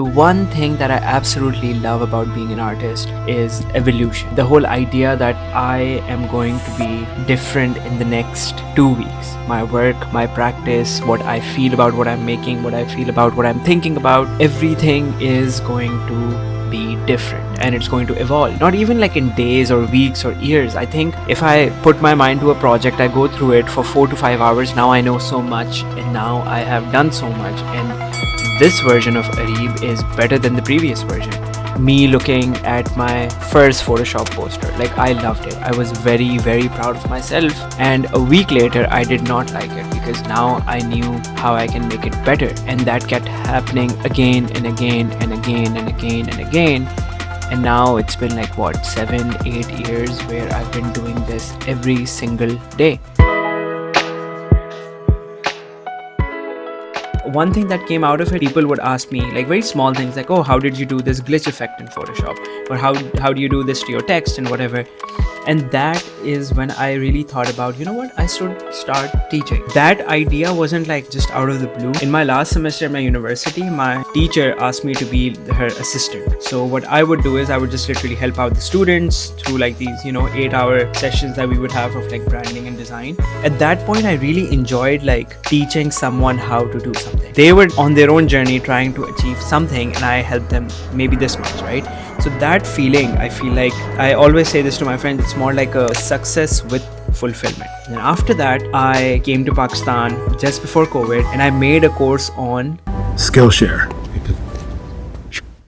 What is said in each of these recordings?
One thing that I absolutely love about being an artist is evolution. The whole idea that I am going to be different in the next 2 weeks. My work, my practice, what I feel about what I'm making, what I feel about what I'm thinking about, everything is going to be different and it's going to evolve. Not even like in days or weeks or years. I think if I put my mind to a project, I go through it for 4 to 5 hours. Now I know so much and now I have done so much, and this version of Areeb is better than the previous version. Me looking at my first Photoshop poster, like I loved it. I was very, very proud of myself. And a week later, I did not like it because now I knew how I can make it better. And that kept happening again and again and again and again and again. And now it's been like what, 7-8 years where I've been doing this every single day. One thing that came out of it, people would ask me like very small things like, oh, how did you do this glitch effect in Photoshop, or how do you do this to your text and whatever. And that is when I really thought about, you know what, I should start teaching. That idea wasn't like just out of the blue. In my last semester at my university, my teacher asked me to be her assistant. So what I would do is I would just literally help out the students through like these 8-hour sessions that we would have of like branding and design. At that point, I really enjoyed like teaching someone how to do something. They were on their own journey trying to achieve something, and I helped them maybe this much, right? So that feeling, I feel like, I always say this to my friends, it's more like a success with fulfillment. And after that, I came to Pakistan just before COVID, and I made a course on Skillshare.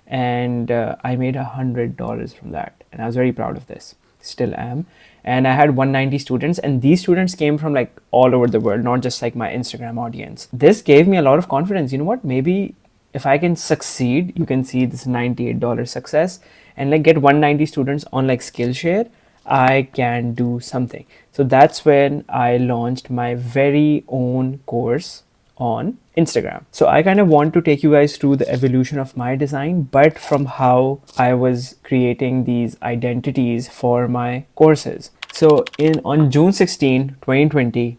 And I made $100 from that, and I was very proud of this. Still am. And I had 190 students, and these students came from like all over the world, not just like my Instagram audience. This gave me a lot of confidence. You know what, maybe if I can succeed, you can see this $98 success, and like get 190 students on like Skillshare, I can do something. So that's when I launched my very own course on Instagram. So I kind of want to take you guys through the evolution of my design, but from how I was creating these identities for my courses. So on June 16, 2020,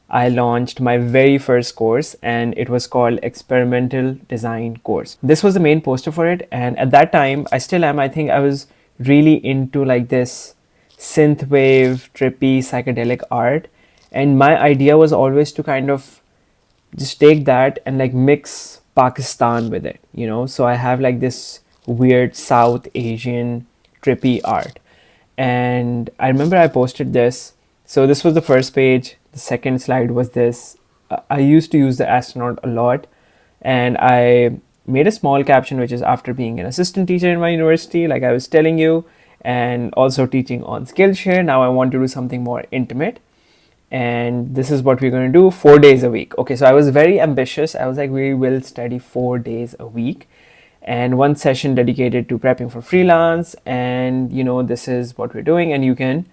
I launched my very first course, and it was called Experimental Design Course. This was the main poster for it, and at that time, I still am, I think I was really into like this synthwave, trippy, psychedelic art, and my idea was always to kind of just take that and like mix Pakistan with it, so I have like this weird South Asian trippy art. And I remember I posted this. So this was the first page. The second slide was this. I used to use the astronaut a lot, and I made a small caption, which is after being an assistant teacher in my university, like I was telling you, and also teaching on Skillshare, now I want to do something more intimate. And this is what we're going to do 4 days a week. Okay, so I was very ambitious. I was like, we will study 4 days a week, and one session dedicated to prepping for freelance. And this is what we're doing, and you can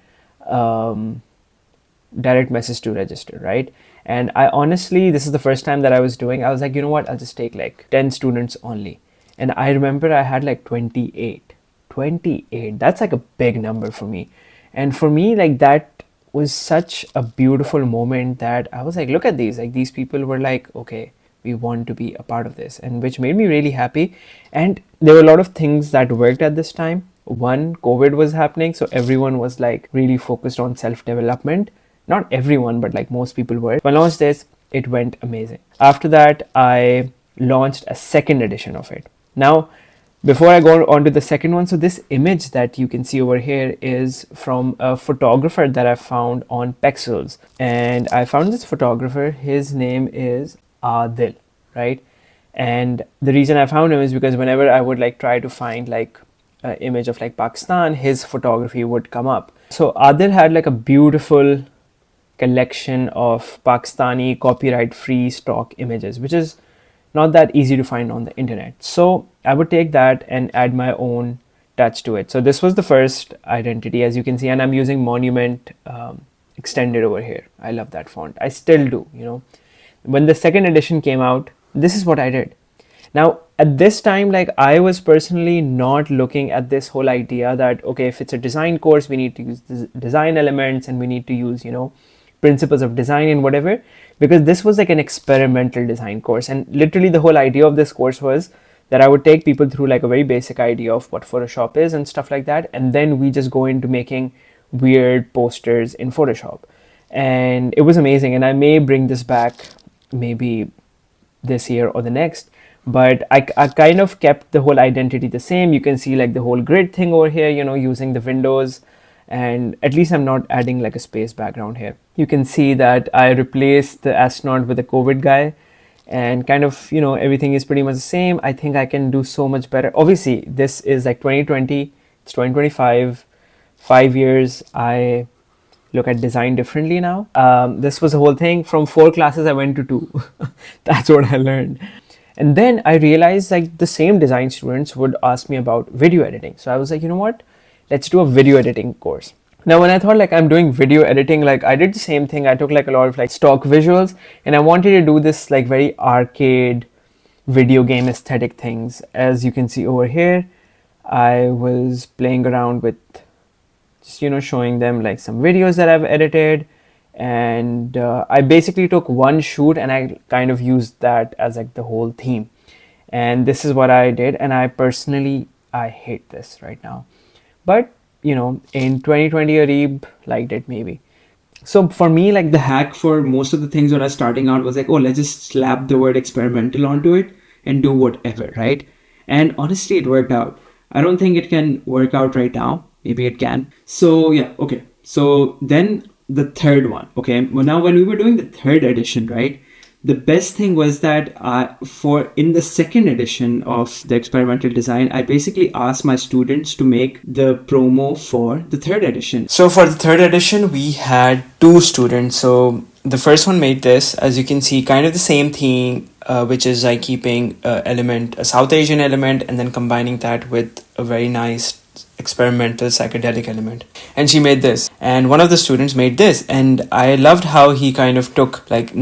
direct message to register, right? And I honestly, this is the first time that I was like, you know what, I'll just take like 10 students only. And I remember I had like 28. That's like a big number for me. And for me, like that was such a beautiful moment that I was like, look at these, like these people were like, okay, we want to be a part of this, and which made me really happy. And there were a lot of things that worked at this time. One, COVID was happening, so everyone was like really focused on self-development. Not everyone, but like most people were. When I launched this, it went amazing. After that, I launched a second edition of it. Now, before I go on to the second one, so this image that you can see over here is from a photographer that I found on Pexels. And I found this photographer, his name is Adil, right? And the reason I found him is because whenever I would like try to find like an image of like Pakistan, his photography would come up. So Adil had like a beautiful collection of Pakistani copyright free stock images, which is not that easy to find on the internet. So I would take that and add my own touch to it. So this was the first identity, as you can see, and I'm using Monument extended over here. I love that font. I still do, When the second edition came out, this is what I did. Now, at this time, like I was personally not looking at this whole idea that, okay, if it's a design course, we need to use design elements and we need to use, principles of design and whatever, because this was like an experimental design course. And literally the whole idea of this course was that I would take people through like a very basic idea of what Photoshop is and stuff like that. And then we just go into making weird posters in Photoshop. And it was amazing. And I may bring this back maybe this year or the next. But I kind of kept the whole identity the same. You can see like the whole grid thing over here, using the windows. And at least I'm not adding like a space background here. You can see that I replaced the astronaut with a COVID guy, and kind of, everything is pretty much the same. I think I can do so much better. Obviously, this is like 2020, it's 2025, 5 years. I look at design differently now. This was the whole thing. From 4 classes, I went to 2. That's what I learned. And then I realized like the same design students would ask me about video editing. So I was like, you know what? Let's do a video editing course. Now, when I thought like I'm doing video editing, like I did the same thing. I took like a lot of like stock visuals, and I wanted to do this like very arcade video game aesthetic things. As you can see over here, I was playing around with just, showing them like some videos that I've edited. And I basically took one shoot and I kind of used that as like the whole theme. And this is what I did. And I hate this right now. But, in 2020, Areeb liked it maybe. So for me, like the hack for most of the things when I was starting out was like, oh, let's just slap the word experimental onto it and do whatever, right? And honestly, it worked out. I don't think it can work out right now. Maybe it can. So yeah, okay. So then the third one, okay? Well, now when we were doing the third edition, right? The best thing was that in the second edition of the experimental design, I basically asked my students to make the promo for the third edition. So for the third edition, we had 2 students. So the first one made this, as you can see, kind of the same thing, which is like keeping a South Asian element, and then combining that with a very nice experimental psychedelic element. And she made this. And one of the students made this. And I loved how he kind of took like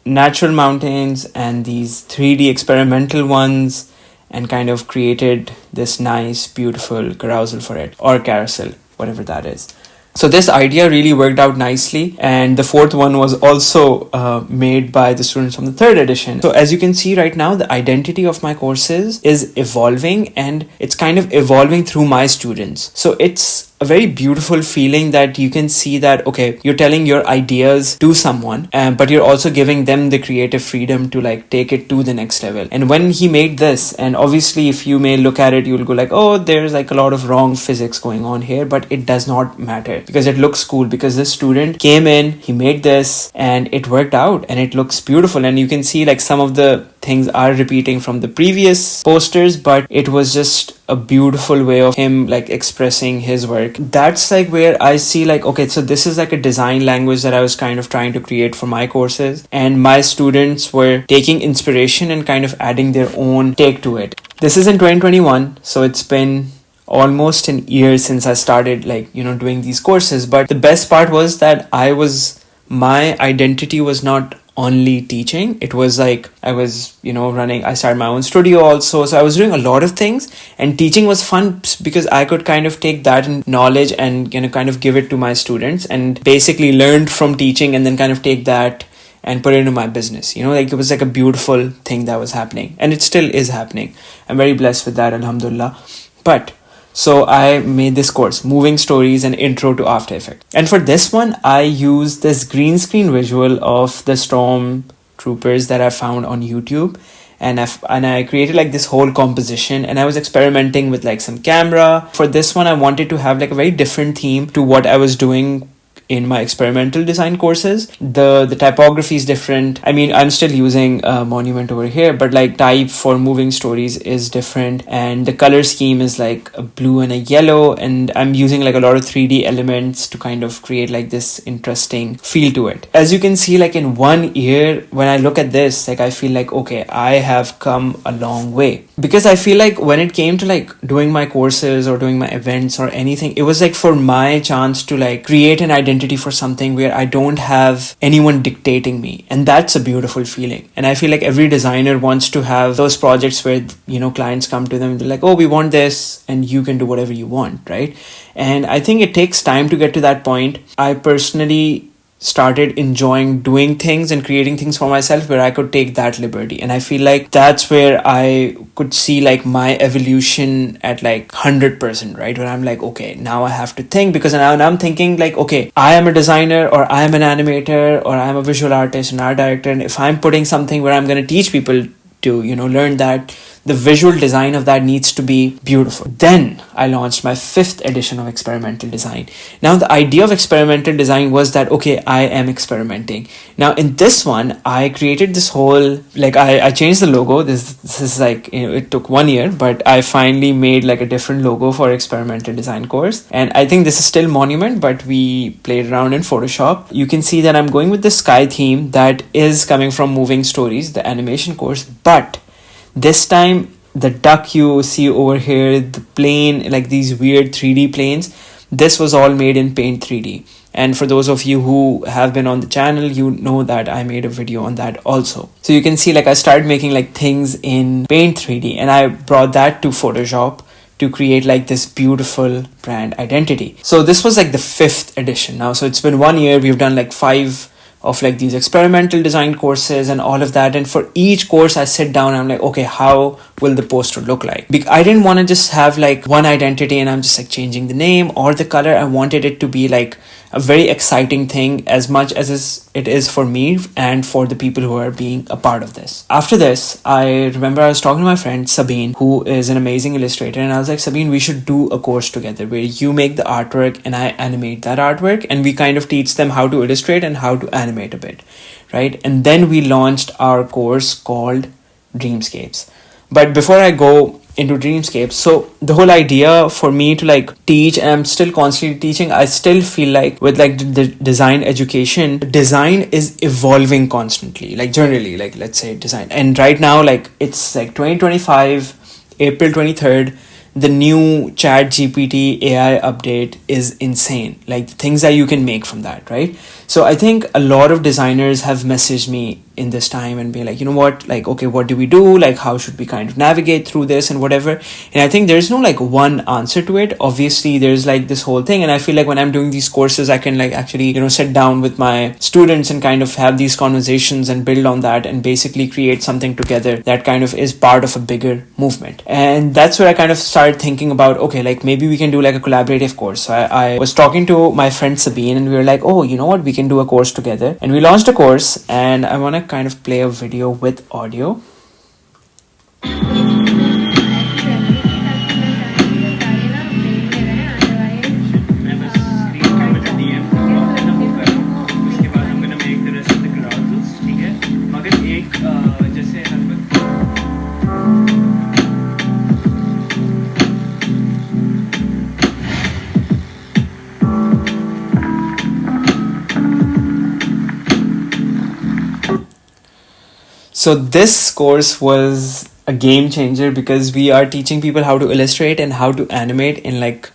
natural mountains and these 3D experimental ones and kind of created this nice, beautiful carousel for it, or carousel, whatever that is. So this idea really worked out nicely. And the fourth one was also made by the students from the third edition. So as you can see right now, the identity of my courses is evolving, and it's kind of evolving through my students. So it's a very beautiful feeling that you can see that, okay, you're telling your ideas to someone, but you're also giving them the creative freedom to like take it to the next level. And when he made this, and obviously if you may look at it, you'll go like, oh, there's like a lot of wrong physics going on here, but it does not matter because it looks cool, because this student came in, he made this, and it worked out and it looks beautiful. And you can see like some of the things are repeating from the previous posters, but it was just a beautiful way of him like expressing his work. That's like where I see like, okay, so this is like a design language that I was kind of trying to create for my courses, and my students were taking inspiration and kind of adding their own take to it. This is in 2021, so it's been almost an year since I started like, doing these courses. But the best part was that my identity was not only teaching. It was like I was, I started my own studio also. So I was doing a lot of things, and teaching was fun because I could kind of take that knowledge and, kind of give it to my students, and basically learned from teaching and then kind of take that and put it into my business. Like it was like a beautiful thing that was happening, and it still is happening. I'm very blessed with that, alhamdulillah. But so I made this course, Moving Stories and Intro to After Effects. And for this one, I used this green screen visual of the stormtroopers that I found on YouTube. And I created like this whole composition, and I was experimenting with like some camera. For this one, I wanted to have like a very different theme to what I was doing in my experimental design courses. The typography is different. I mean, I'm still using Monument over here, but like type for Moving Stories is different, and the color scheme is like a blue and a yellow, and I'm using like a lot of 3D elements to kind of create like this interesting feel to it. As you can see, like in 1 year, when I look at this, like I feel like, okay, I have come a long way, because I feel like when it came to like doing my courses or doing my events or anything, it was like for my chance to like create an identity for something where I don't have anyone dictating me. And that's a beautiful feeling. And I feel like every designer wants to have those projects where, clients come to them and they're like, oh, we want this, and you can do whatever you want, right? And I think it takes time to get to that point. I personally started enjoying doing things and creating things for myself where I could take that liberty. And I feel like that's where I could see like my evolution at like 100%, right? Where I'm like, okay, now I have to think, because now I'm thinking like, okay, I am a designer, or I am an animator, or I am a visual artist, an art director. And if I'm putting something where I'm going to teach people to, learn that, the visual design of that needs to be beautiful. Then I launched my 5th edition of experimental design. Now the idea of experimental design was that, okay, I am experimenting. Now in this one, I created this whole, like I changed the logo. This is like, it took 1 year, but I finally made like a different logo for experimental design course. And I think this is still Monument, but we played around in Photoshop. You can see that I'm going with the sky theme that is coming from Moving Stories, the animation course. But this time, the duck you see over here, the plane, like these weird 3D planes, this was all made in Paint 3D. And for those of you who have been on the channel, you know that I made a video on that also. So you can see like I started making like things in Paint 3D, and I brought that to Photoshop to create like this beautiful brand identity. So this was like the 5th edition now. So it's been 1 year. We've done like 5 of like these experimental design courses and all of that. And for each course I sit down and I'm like, okay, how will the poster look like? I didn't want to just have like one identity and I'm just like changing the name or the color. I wanted it to be like a very exciting thing, as much as it is for me and for the people who are being a part of this. After this, I remember I was talking to my friend Sabine, who is an amazing illustrator, and I was like, Sabine, we should do a course together where you make the artwork and I animate that artwork, and we kind of teach them how to illustrate and how to animate a bit, right? And then we launched our course called Dreamscapes. But before I go into Dreamscapes, so the whole idea for me to like teach, and I'm still constantly teaching, I still feel like with like the design education, design is evolving constantly, like generally, like let's say design. And right now, like it's like 2025, April 23rd, the new ChatGPT AI update is insane. Like the things that you can make from that, right? So I think a lot of designers have messaged me in this time and be like, you know what, like, okay, what do we do? Like, how should we kind of navigate through this and whatever? And I think there's no like one answer to it. Obviously, there's like this whole thing. And I feel like when I'm doing these courses, I can like actually, sit down with my students and kind of have these conversations and build on that and basically create something together that kind of is part of a bigger movement. And that's where I kind of started thinking about, okay, like maybe we can do like a collaborative course. So I was talking to my friend Sabine and we were like, oh, you know what, we can do a course together. And we launched a course, and I want to kind of play a video with audio. So this course was a game changer because we are teaching people how to illustrate and how to animate in like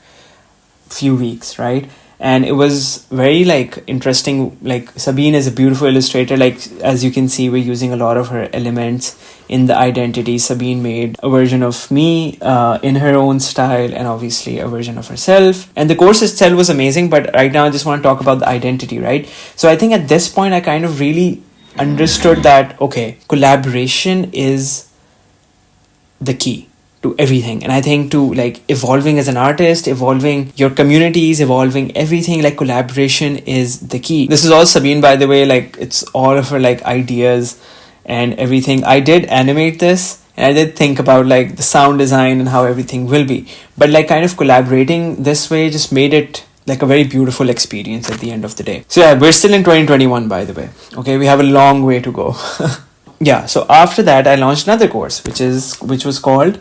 few weeks, right? And it was very like interesting. Like Sabine is a beautiful illustrator. Like as you can see, we're using a lot of her elements in the identity. Sabine made a version of me in her own style, and obviously a version of herself. And the course itself was amazing. But right now I just want to talk about the identity, right? So I think at this point I kind of really understood that, okay, collaboration is the key to everything. And I think to like evolving as an artist, evolving your communities, evolving everything, like collaboration is the key. This is all Sabine, by the way. Like it's all of her like ideas and everything. I did animate this and I did think about like the sound design and how everything will be, but like kind of collaborating this way just made it like a very beautiful experience at the end of the day. So yeah, we're still in 2021, by the way. Okay, we have a long way to go. Yeah, so after that I launched another course which was called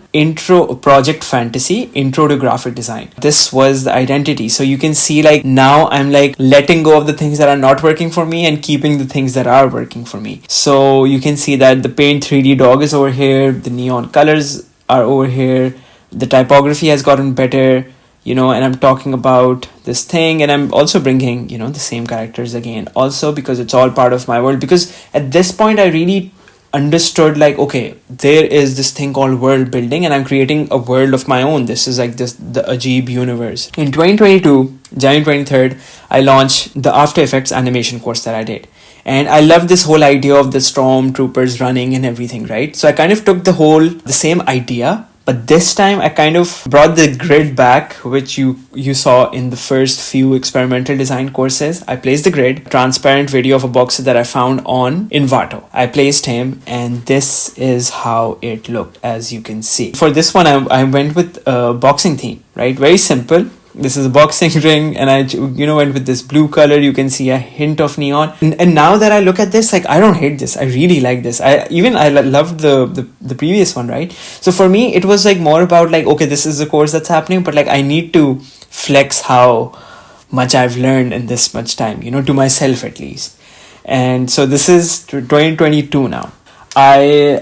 Project Fantasy Intro to Graphic Design. This was the identity. So you can see like now I'm like letting go of the things that are not working for me and keeping the things that are working for me. So you can see that the Paint 3D dog is over here, the neon colors are over here, the typography has gotten better, and I'm talking about this thing, and I'm also bringing, the same characters again also, because it's all part of my world. Because at this point I really understood like, okay, there is this thing called world building and I'm creating a world of my own. This is like the Ajeeb universe. In 2022, January 23rd, I launched the After Effects animation course that I did. And I love this whole idea of the stormtroopers running and everything, right? So I kind of took the same idea, but this time I kind of brought the grid back, which you saw in the first few experimental design courses. I placed the grid, transparent video of a boxer that I found on Envato. I placed him, and this is how it looked, as you can see. For this one, I went with a boxing theme, right? Very simple. This is a boxing ring, and I went with this blue color. You can see a hint of neon, and now that I look at this, like, I don't hate this. I really like this. I loved the previous one, right? So for me, it was like more about like, okay, this is the course that's happening, but like I need to flex how much I've learned in this much time, to myself at least. And so this is 2022 now. I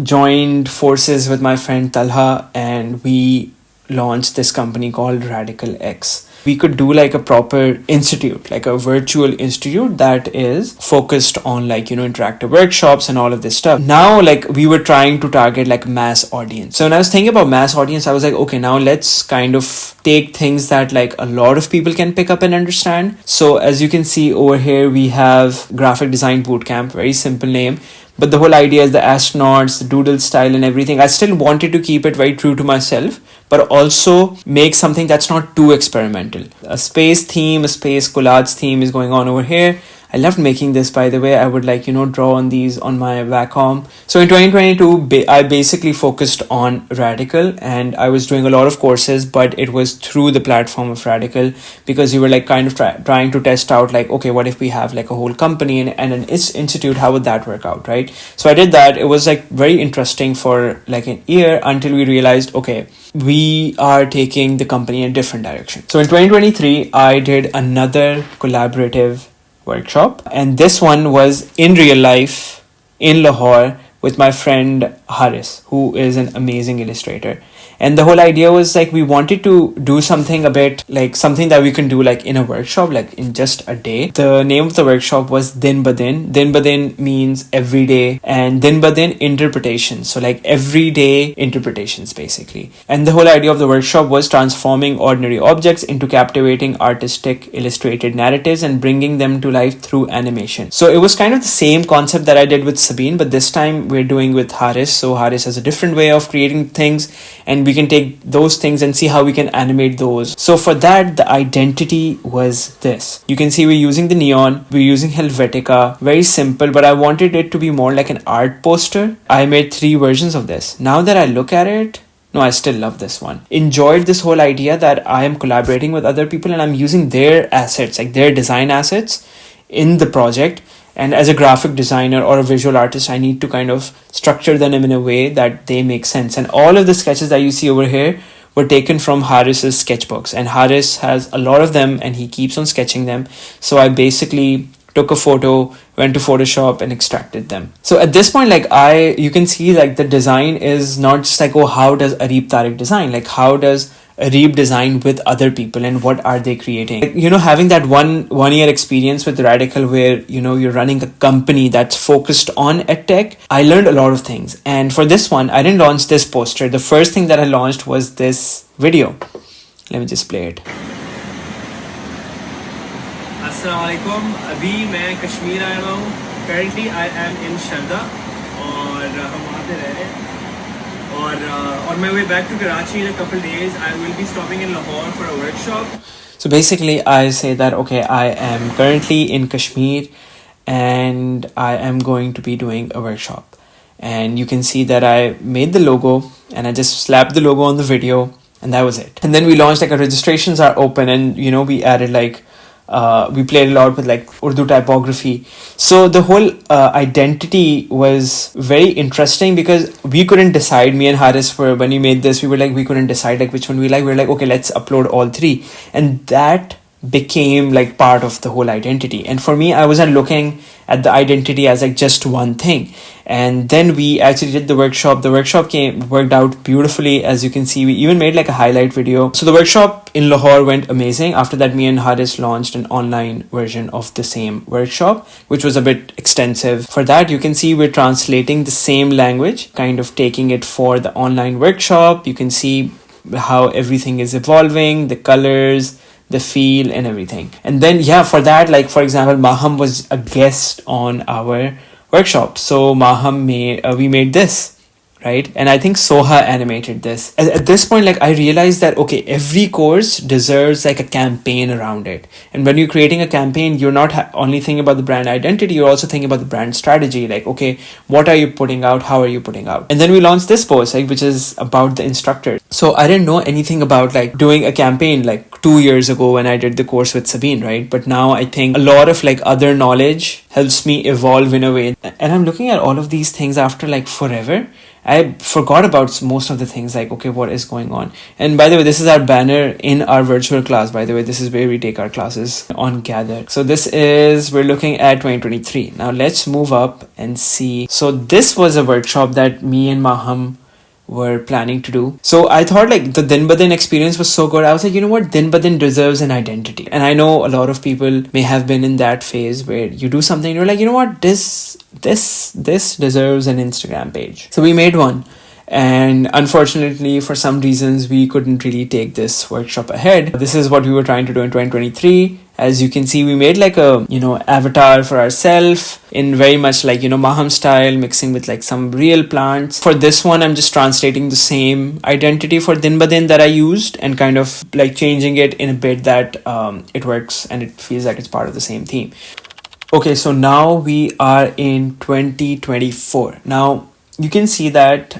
joined forces with my friend Talha, and we launched this company called Radical X. We could do like a proper institute, like a virtual institute that is focused on like, interactive workshops and all of this stuff. Now, like, we were trying to target like mass audience. So when I was thinking about mass audience, I was like, okay, now let's kind of take things that like a lot of people can pick up and understand. So as you can see over here, we have Graphic Design Bootcamp, very simple name. But the whole idea is the astronauts, the doodle style and everything. I still wanted to keep it very true to myself, but also make something that's not too experimental. A space theme, a space collage theme is going on over here. I loved making this, by the way. I would like, draw on these on my Wacom. So in 2022, I basically focused on Radical, and I was doing a lot of courses, but it was through the platform of Radical, because we were like kind of trying to test out like, okay, what if we have like a whole company and an institute, how would that work out, right? So I did that. It was like very interesting for like an year until we realized, okay, we are taking the company in a different direction. So in 2023, I did another collaborative workshop, and this one was in real life in Lahore with my friend Haris, who is an amazing illustrator. And the whole idea was like, we wanted to do something a bit like something that we can do like in a workshop, like in just a day. The name of the workshop was Din Ba Din. Din Ba Din means every day, and Din Ba Din interpretation. So like everyday interpretations basically. And the whole idea of the workshop was transforming ordinary objects into captivating artistic illustrated narratives and bringing them to life through animation. So it was kind of the same concept that I did with Sabine, but this time we're doing with Haris. So Haris has a different way of creating things, and we can take those things and see how we can animate those. So for that, the identity was this. You can see we're using the neon, we're using Helvetica, very simple, but I wanted it to be more like an art poster. I made 3 versions of this. Now that I look at it, no, I still love this one. Enjoyed this whole idea that I am collaborating with other people and I'm using their assets, like their design assets in the project. And as a graphic designer or a visual artist, I need to kind of structure them in a way that they make sense. And all of the sketches that you see over here were taken from Haris's sketchbooks. And Haris has a lot of them and he keeps on sketching them. So I basically took a photo, went to Photoshop and extracted them. So at this point, like you can see like the design is not just like, oh, how does Areeb Tariq design? Like how does Areeb design with other people and what are they creating? Having that one year experience with Radical where, you're running a company that's focused on edtech, I learned a lot of things. And for this one, I didn't launch this poster. The first thing that I launched was this video. Let me just play it. Assalamualaikum. अभी मैं कश्मीर आया हुआ हूँ. Currently I am in Sharda और हम वहाँ पे रह रहे हैं. Or on my way back to Karachi in a couple days, I will be stopping in Lahore for a workshop. So basically, I say that, okay, I am currently in Kashmir and I am going to be doing a workshop. And you can see that I made the logo and I just slapped the logo on the video and that was it. And then we launched like our registrations are open and, we added like, we played a lot with like Urdu typography. So the whole identity was very interesting because we couldn't decide. Me and Haris when we made this, we couldn't decide like which one we like. We were like, okay, let's upload all 3. And that became like part of the whole identity. And for me, I wasn't looking at the identity as like just one thing. And then we actually did the workshop. The workshop worked out beautifully. As you can see, we even made like a highlight video. So the workshop in Lahore went amazing. After that, me and Haris launched an online version of the same workshop, which was a bit extensive. For that, you can see we're translating the same language, kind of taking it for the online workshop. You can see how everything is evolving, the colors, the feel and everything. And then for that, like for example, Maham was a guest on our workshop. So Maham we made this, right? And I think Soha animated this. At this point, like I realized that, okay, every course deserves like a campaign around it. And when you're creating a campaign, you're not only thinking about the brand identity, you're also thinking about the brand strategy. Like, okay, what are you putting out? How are you putting out? And then we launched this post, like, which is about the instructor. So I didn't know anything about like doing a campaign like 2 years ago when I did the course with Sabine, right? But now I think a lot of like other knowledge helps me evolve in a way. And I'm looking at all of these things after like forever. I forgot about most of the things, like, okay, what is going on? And by the way, this is our banner in our virtual class. By the way, this is where we take our classes on Gather. So we're looking at 2023. Now let's move up and see. So this was a workshop that me and Maham were planning to do. So I thought like the Din Badin experience was so good. I was like, you know what, Din Badin deserves an identity. And I know a lot of people may have been in that phase where you do something and you're like, you know what, this deserves an Instagram page. So we made one. And unfortunately, for some reasons, we couldn't really take this workshop ahead. This is what we were trying to do in 2023. As you can see, we made like a, avatar for ourselves in very much like, Maham style, mixing with like some real plants. For this one, I'm just translating the same identity for Din Badin that I used and kind of like changing it in a bit that it works and it feels like it's part of the same theme. Okay, so now we are in 2024. Now, you can see that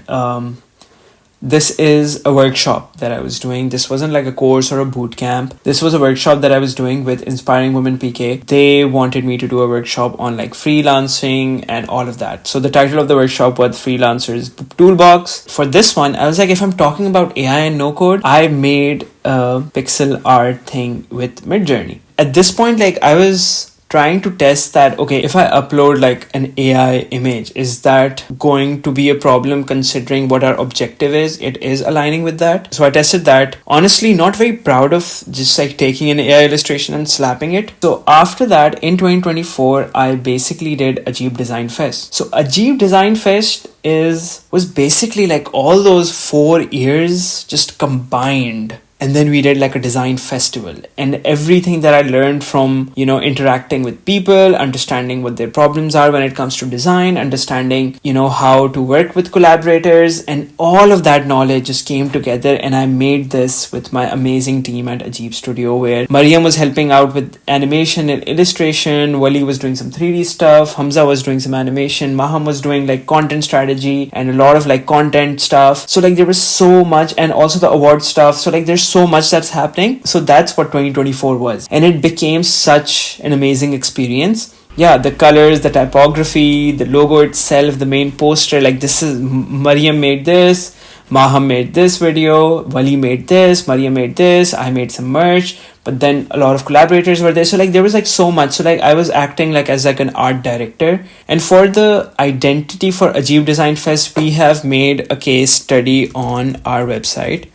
this is a workshop that I was doing. This wasn't like a course or a boot camp. This was a workshop that I was doing with Inspiring Women PK. They wanted me to do a workshop on like freelancing and all of that. So the title of the workshop was Freelancers Toolbox. For this one, I was like, if I'm talking about AI and no code, I made a pixel art thing with Midjourney. At this point, like I was trying to test that, okay, if I upload like an AI image, is that going to be a problem considering what our objective is? It is aligning with that. So I tested that. Honestly, not very proud of just like taking an AI illustration and slapping it. So after that, in 2024, I basically did Ajeeb Design Fest. So Ajeeb Design Fest was basically like all those 4 years just combined. And then we did like a design festival, and everything that I learned from, interacting with people, understanding what their problems are when it comes to design, understanding, how to work with collaborators, and all of that knowledge just came together. And I made this with my amazing team at Ajeeb Studio, where Mariam was helping out with animation and illustration. Wali was doing some 3D stuff. Hamza was doing some animation. Maham was doing like content strategy and a lot of like content stuff. So like there was so much, and also the award stuff. So like there's so much that's happening. So that's what 2024 was, and it became such an amazing experience. The colors, the typography, the logo itself, the main poster, like this is Mariam made this, Maham made this video, Wali made this, Mariam made this, I made some merch, but then a lot of collaborators were there. So like there was like so much. So like I was acting like as like an art director. And for the identity for Ajeeb Design Fest, we have made a case study on our website,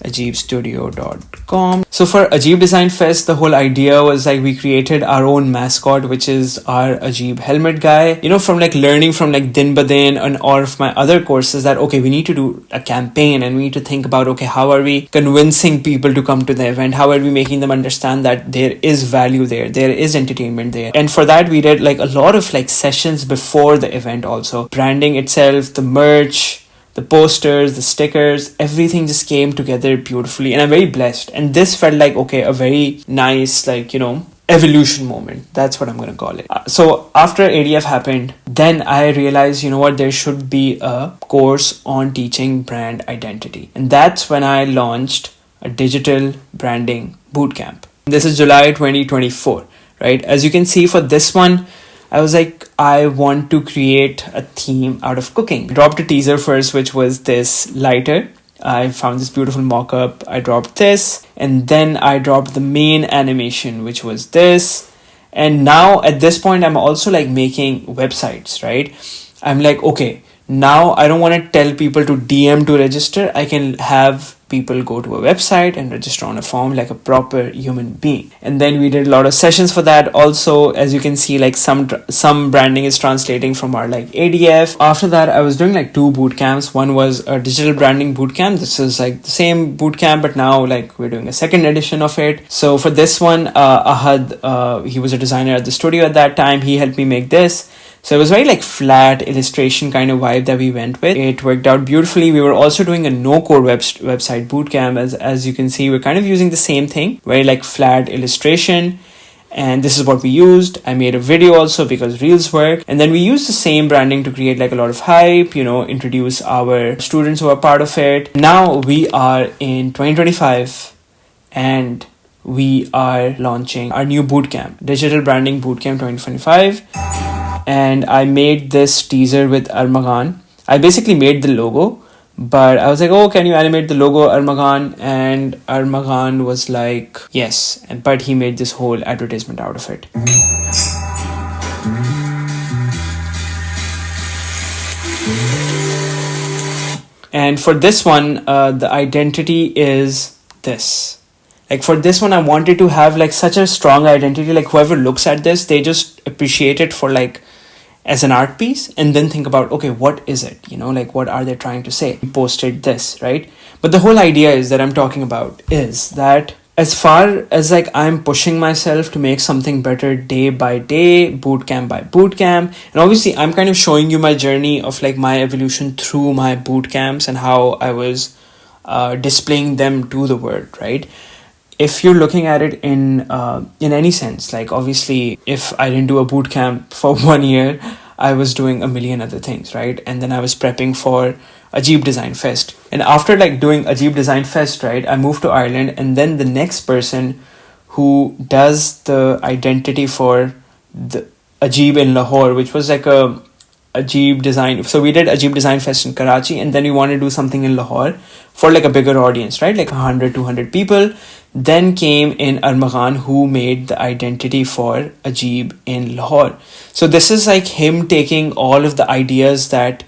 ajeebstudio.com. So for Ajeeb Design Fest, the whole idea was like we created our own mascot, which is our Ajeeb helmet guy. From like learning from like Din Badin and all of my other courses that, okay, we need to do a campaign and we need to think about, okay, how are we convincing people to come to the event? How are we making them understand that there is value there? There is entertainment there. And for that, we did like a lot of like sessions before the event also. Branding itself, the merch, the posters, the stickers, everything just came together beautifully. And I'm very blessed. And this felt like, okay, a very nice, like, evolution moment. That's what I'm going to call it. So after ADF happened, then I realized, there should be a course on teaching brand identity. And that's when I launched a digital branding bootcamp. This is July 2024, right? As you can see for this one, I was like, I want to create a theme out of cooking. I dropped a teaser first, which was this lighter. I found this beautiful mock-up. I dropped this, and then I dropped the main animation, which was this. And now at this point, I'm also like making websites, right? I'm like, okay, now I don't want to tell people to DM to register. I can have people go to a website and register on a form like a proper human being. And then we did a lot of sessions for that. Also, as you can see, like some branding is translating from our like ADF. After that, I was doing like 2 boot camps. One was a digital branding boot camp. This is like the same boot camp, but now like we're doing a second edition of it. So for this one, Ahad, he was a designer at the studio at that time. He helped me make this. So it was very like flat illustration kind of vibe that we went with. It worked out beautifully. We were also doing a no-code website bootcamp. As you can see, we're kind of using the same thing, very like flat illustration. And this is what we used. I made a video also because Reels work. And then we used the same branding to create like a lot of hype, introduce our students who are part of it. Now we are in 2025 and we are launching our new bootcamp, Digital Branding Bootcamp 2025. And I made this teaser with Armagan. I basically made the logo, but I was like, oh, can you animate the logo, Armagan? And Armagan was like, yes. But he made this whole advertisement out of it. And for this one, the identity is this. Like for this one, I wanted to have like such a strong identity. Like whoever looks at this, they just appreciate it for like as an art piece and then think about, okay, what is it? Like what are they trying to say? We posted this, right? But the whole idea is that I'm talking about is that as far as like I'm pushing myself to make something better day by day, bootcamp by bootcamp. And obviously I'm kind of showing you my journey of like my evolution through my bootcamps and how I was displaying them to the world, right? If you're looking at it in any sense, like obviously if I didn't do a boot camp for 1 year, I was doing a million other things, right? And then I was prepping for Ajeeb Design Fest. And after like doing Ajeeb Design Fest, right, I moved to Ireland, and then the next person who does the identity for the Ajeeb in Lahore, which was like a Ajeeb Design. So we did Ajeeb Design Fest in Karachi, and then we wanted to do something in Lahore for like a bigger audience, right? Like 100, 200 people. Then came in Armagan, who made the identity for Ajeeb in Lahore. So this is like him taking all of the ideas that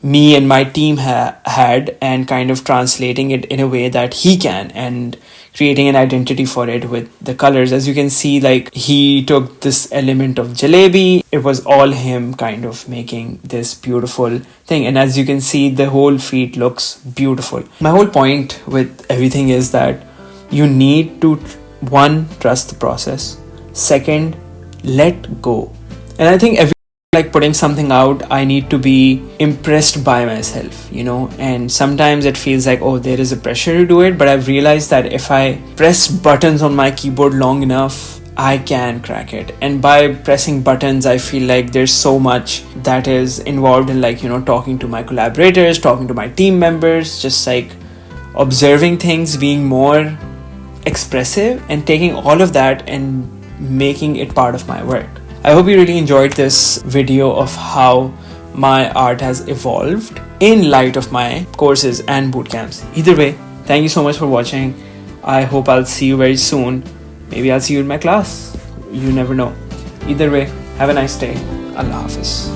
me and my team had and kind of translating it in a way that he can and creating an identity for it with the colors. As you can see, like he took this element of jalebi. It was all him kind of making this beautiful thing. And as you can see, the whole feet looks beautiful. My whole point with everything is that you need to, 1, trust the process. 2, let go. And I think every like putting something out, I need to be impressed by myself, and sometimes it feels like, oh, there is a pressure to do it. But I've realized that if I press buttons on my keyboard long enough, I can crack it. And by pressing buttons, I feel like there's so much that is involved in like, talking to my collaborators, talking to my team members, just like observing things, being more expressive and taking all of that and making it part of my work. I hope you really enjoyed this video of how my art has evolved in light of my courses and bootcamps. Either way, thank you so much for watching. I hope I'll see you very soon. Maybe I'll see you in my class. You never know. Either way, have a nice day. Allah Hafiz.